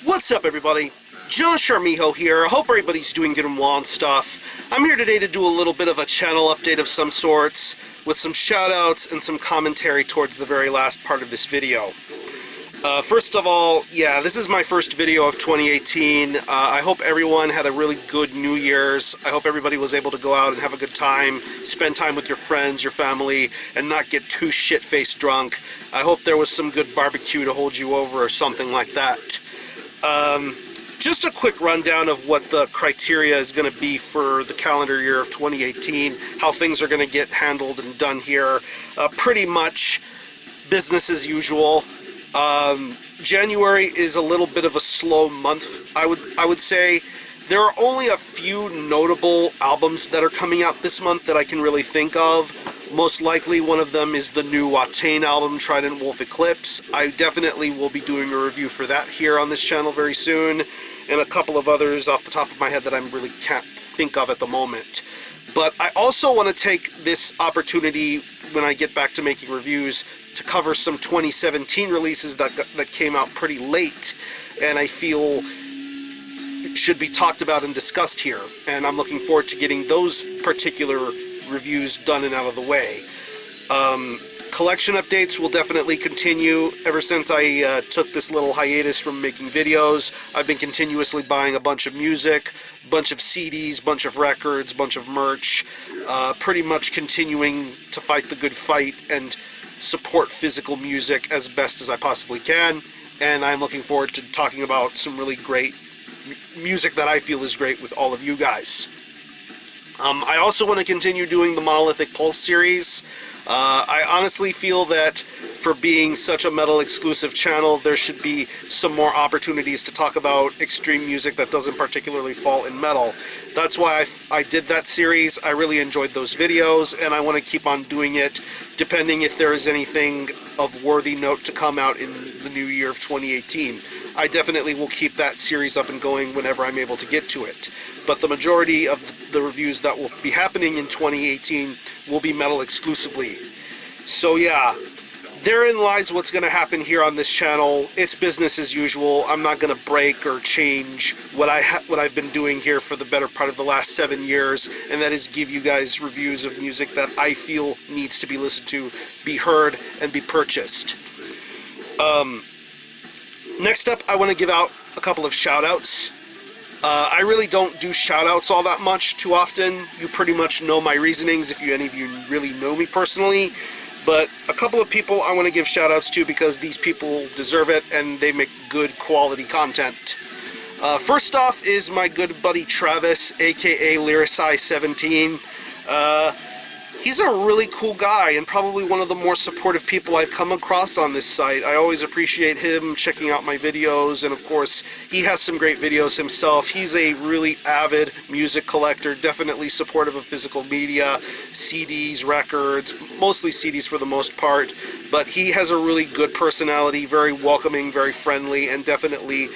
What's up, everybody? Josh Armijo here. I hope everybody's doing good and well and stuff. I'm here today to do a little bit of a channel update of some sorts, with some shoutouts and some commentary towards the very last part of this video. First of all, yeah, this is my first video of 2018. I hope everyone had a really good New Year's. I hope everybody was able to go out and have a good time, spend time with your friends, your family, and not get too shit-faced drunk. I hope there was some good barbecue to hold you over or something like that. Just a quick rundown of what the criteria is going to be for the calendar year of 2018, how things are going to get handled and done here. Pretty much business as usual. January is a little bit of a slow month, I would say. There are only a few notable albums that are coming out this month that I can really think of. Most likely one of them is the new Watain album, Trident Wolf Eclipse. I definitely will be doing a review for that here on this channel very soon, and a couple of others off the top of my head that I really can't think of at the moment. But I also want to take this opportunity when I get back to making reviews to cover some 2017 releases that came out pretty late and I feel should be talked about and discussed here. And I'm looking forward to getting those particular reviews done and out of the way. Collection updates will definitely continue. Ever since I took this little hiatus from making videos, I've been continuously buying a bunch of music, a bunch of CDs, bunch of records, bunch of merch, pretty much continuing to fight the good fight and support physical music as best as I possibly can. And I'm looking forward to talking about some really great music that I feel is great with all of you guys. I also want to continue doing the Monolithic Pulse series. I honestly feel that for being such a metal exclusive channel, there should be some more opportunities to talk about extreme music that doesn't particularly fall in metal. That's why I did that series. I really enjoyed those videos, and I want to keep on doing it, depending if there is anything of worthy note to come out in the new year of 2018. I definitely will keep that series up and going whenever I'm able to get to it. But the majority of the reviews that will be happening in 2018 will be metal exclusively. So yeah, therein lies what's going to happen here on this channel. It's business as usual. I'm not going to break or change what I've been doing here for the better part of the last 7 years, and that is give you guys reviews of music that I feel needs to be listened to, be heard, and be purchased. Next up, I want to give out a couple of shout-outs. I really don't do shout-outs all that much too often. You pretty much know my reasonings if any of you really know me personally. But a couple of people I want to give shout-outs to because these people deserve it and they make good quality content. First off is my good buddy Travis, aka Lyricide17. He's a really cool guy and probably one of the more supportive people I've come across on this site. I always appreciate him checking out my videos, and of course, he has some great videos himself. He's a really avid music collector, definitely supportive of physical media, CDs, records, mostly CDs for the most part, but he has a really good personality, very welcoming, very friendly, and definitely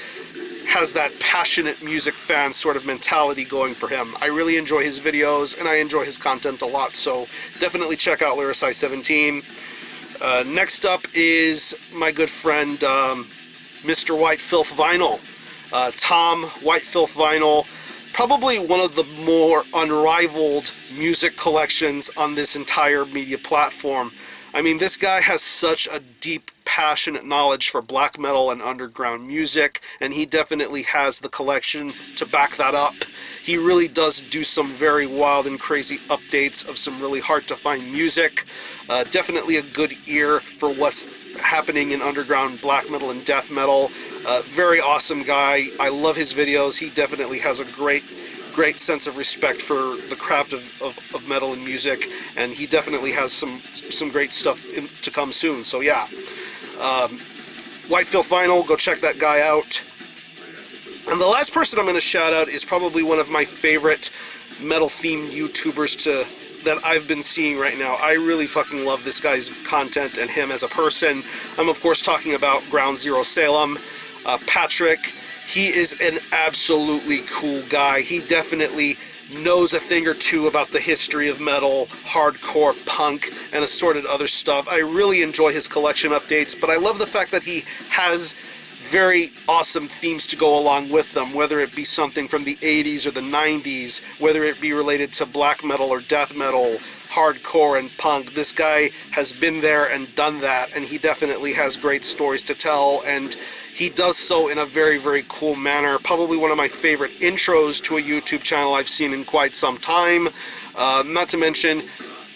has that passionate music fan sort of mentality going for him. I really enjoy his videos, and I enjoy his content a lot, so definitely check out Lyricide17. Next up is my good friend, Mr. White Filth Vinyl. Tom White Filth Vinyl, probably one of the more unrivaled music collections on this entire media platform. I mean, this guy has such a deep, passionate knowledge for black metal and underground music, and he definitely has the collection to back that up. He really does do some very wild and crazy updates of some really hard-to-find music. Definitely a good ear for what's happening in underground black metal and death metal. Very awesome guy. I love his videos. He definitely has a great sense of respect for the craft of metal and music, and he definitely has some great stuff to come soon. So yeah, White Filth Vinyl, go check that guy out. And the last person I'm going to shout out is probably one of my favorite metal-themed YouTubers that I've been seeing right now. I really fucking love this guy's content and him as a person. I'm of course talking about Ground Zero Salem. Patrick, he is an absolutely cool guy. He definitely knows a thing or two about the history of metal, hardcore, punk, and assorted other stuff. I really enjoy his collection updates, but I love the fact that he has very awesome themes to go along with them, whether it be something from the 80s or the 90s, whether it be related to black metal or death metal, hardcore and punk. This guy has been there and done that, and he definitely has great stories to tell, and he does so in a very, very cool manner. Probably one of my favorite intros to a YouTube channel I've seen in quite some time. Not to mention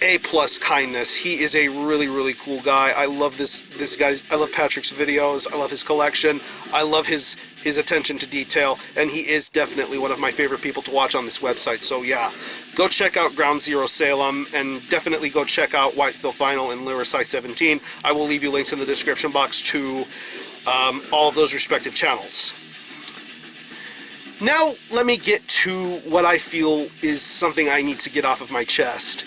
A+ kindness. He is a really, really cool guy. I love this guy's, I love Patrick's videos. I love his collection. I love his attention to detail, and he is definitely one of my favorite people to watch on this website. So yeah, go check out Ground Zero Salem, and definitely go check out Whiteville Final and Lyrici 17. I will leave you links in the description box to all of those respective channels. Now let me get to what I feel is something I need to get off of my chest.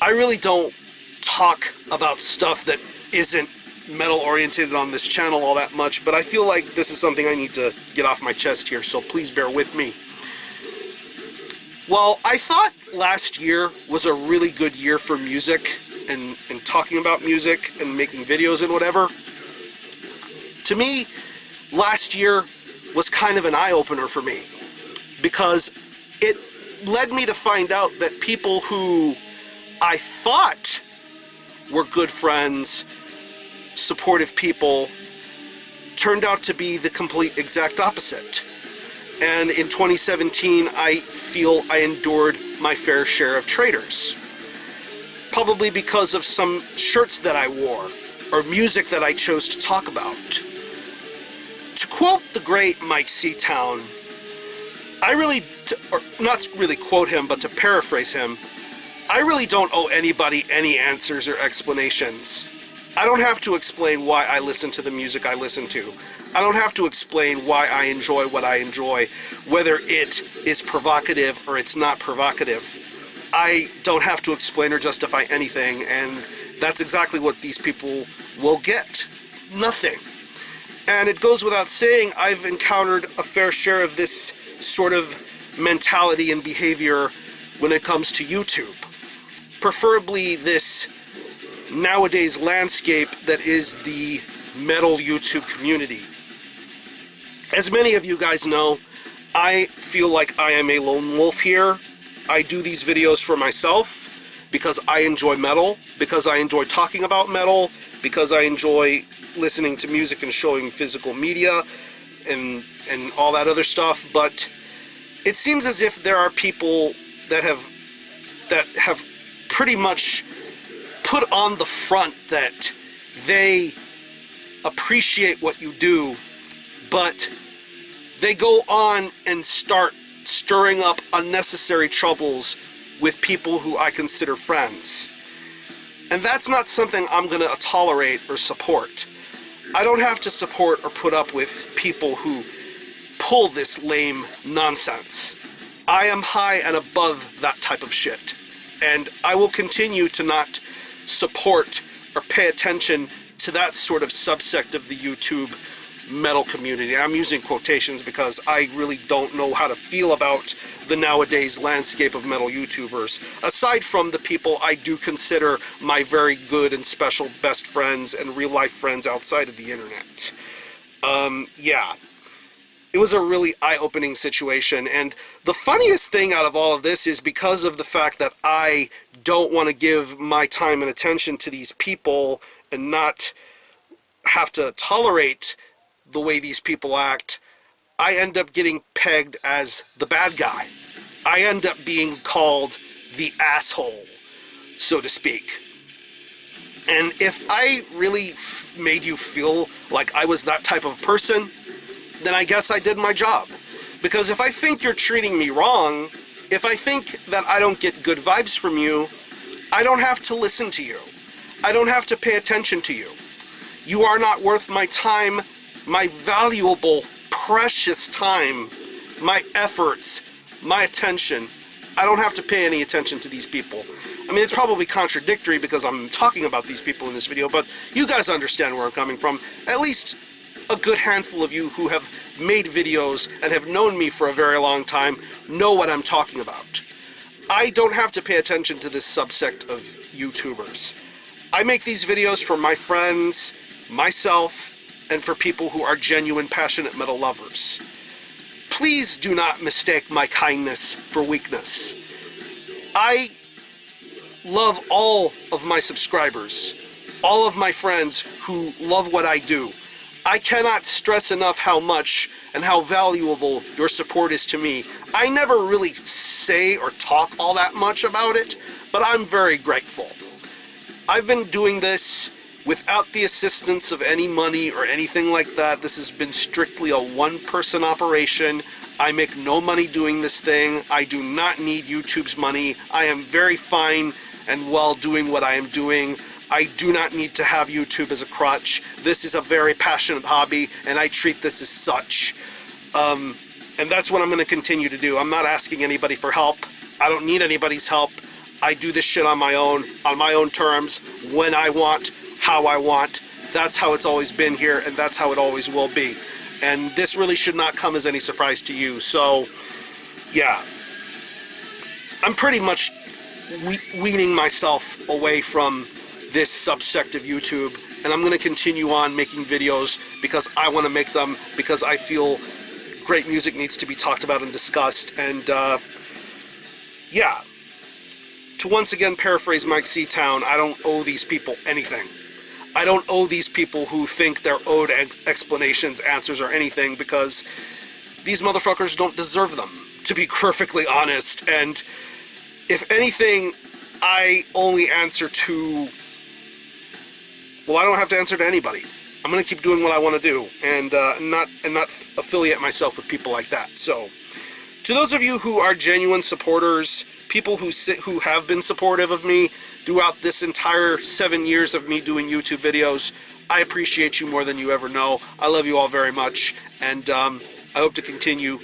I really don't talk about stuff that isn't metal oriented on this channel all that much, but I feel like this is something I need to get off my chest here, so please bear with me. Well, I thought last year was a really good year for music and talking about music and making videos and whatever. To me, last year was kind of an eye-opener for me, because it led me to find out that people who I thought were good friends, supportive people, turned out to be the complete exact opposite. And in 2017, I feel I endured my fair share of traitors. Probably because of some shirts that I wore, or music that I chose to talk about. To quote the great Mike Seatown, or not really quote him, but to paraphrase him, I really don't owe anybody any answers or explanations. I don't have to explain why I listen to the music I listen to. I don't have to explain why I enjoy what I enjoy, whether it is provocative or it's not provocative. I don't have to explain or justify anything, and that's exactly what these people will get. Nothing. And it goes without saying, I've encountered a fair share of this sort of mentality and behavior when it comes to YouTube. Preferably this nowadays landscape that is the metal YouTube community. As many of you guys know, I feel like I am a lone wolf here. I do these videos for myself because I enjoy metal, because I enjoy talking about metal, because I enjoy listening to music and showing physical media and all that other stuff. But it seems as if there are people that have pretty much put on the front that they appreciate what you do, but they go on and start stirring up unnecessary troubles with people who I consider friends. And that's not something I'm going to tolerate or support. I don't have to support or put up with people who pull this lame nonsense. I am high and above that type of shit. And I will continue to not support or pay attention to that sort of subsect of the YouTube metal community. I'm using quotations because I really don't know how to feel about the nowadays landscape of metal YouTubers, aside from the people I do consider my very good and special best friends and real-life friends outside of the internet. Yeah. It was a really eye-opening situation, and the funniest thing out of all of this is because of the fact that I don't want to give my time and attention to these people and not have to tolerate the way these people act, I end up getting pegged as the bad guy. I end up being called the asshole, so to speak. And if I really made you feel like I was that type of person, then I guess I did my job. Because if I think you're treating me wrong, if I think that I don't get good vibes from you, I don't have to listen to you. I don't have to pay attention to you. You are not worth my time, my valuable, precious time, my efforts, my attention. I don't have to pay any attention to these people. I mean, it's probably contradictory because I'm talking about these people in this video, but you guys understand where I'm coming from. At least a good handful of you who have made videos and have known me for a very long time know what I'm talking about. I don't have to pay attention to this subsect of YouTubers. I make these videos for my friends, myself, and for people who are genuine, passionate metal lovers. Please do not mistake my kindness for weakness. I love all of my subscribers, all of my friends who love what I do. I cannot stress enough how much and how valuable your support is to me. I never really say or talk all that much about it, but I'm very grateful. I've been doing this without the assistance of any money or anything like that. This has been strictly a one-person operation. I make no money doing this thing. I do not need YouTube's money. I am very fine and well doing what I am doing. I do not need to have YouTube as a crutch. This is a very passionate hobby, and I treat this as such. And that's what I'm going to continue to do. I'm not asking anybody for help. I don't need anybody's help. I do this shit on my own terms, when I want, how I want. That's how it's always been here, and that's how it always will be. And this really should not come as any surprise to you. So, yeah. I'm pretty much weaning myself away from this subsect of YouTube, and I'm going to continue on making videos because I want to make them, because I feel great music needs to be talked about and discussed. And yeah, to once again paraphrase Mike Seatown, I don't owe these people anything. I don't owe these people who think they're owed explanations, answers, or anything, because these motherfuckers don't deserve them, to be perfectly honest. And if anything, I only answer to, well, I don't have to answer to anybody. I'm going to keep doing what I want to do, and not affiliate myself with people like that. So, to those of you who are genuine supporters, people who have been supportive of me throughout this entire 7 years of me doing YouTube videos, I appreciate you more than you ever know. I love you all very much, and I hope to continue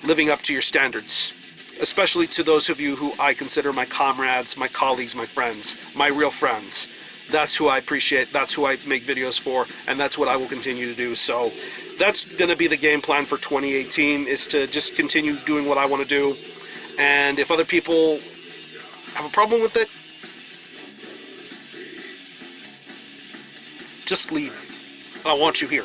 living up to your standards. Especially to those of you who I consider my comrades, my colleagues, my friends, my real friends. That's who I appreciate, that's who I make videos for, and that's what I will continue to do. So that's going to be the game plan for 2018, is to just continue doing what I want to do. And if other people have a problem with it, just leave. I don't want you here.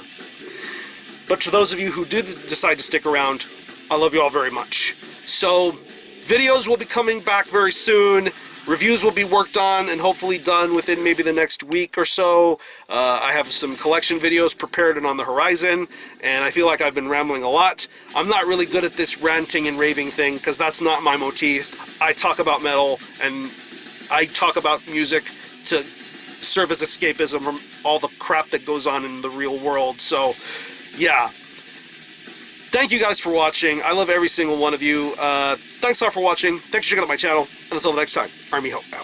But to those of you who did decide to stick around, I love you all very much. So, videos will be coming back very soon. Reviews will be worked on and hopefully done within maybe the next week or so. I have some collection videos prepared and on the horizon, and I feel like I've been rambling a lot. I'm not really good at this ranting and raving thing, because that's not my motif. I talk about metal, and I talk about music to serve as escapism from all the crap that goes on in the real world. So, yeah. Thank you guys for watching. I love every single one of you. Thanks a lot for watching. Thanks for checking out my channel. And until the next time, Army Hope out.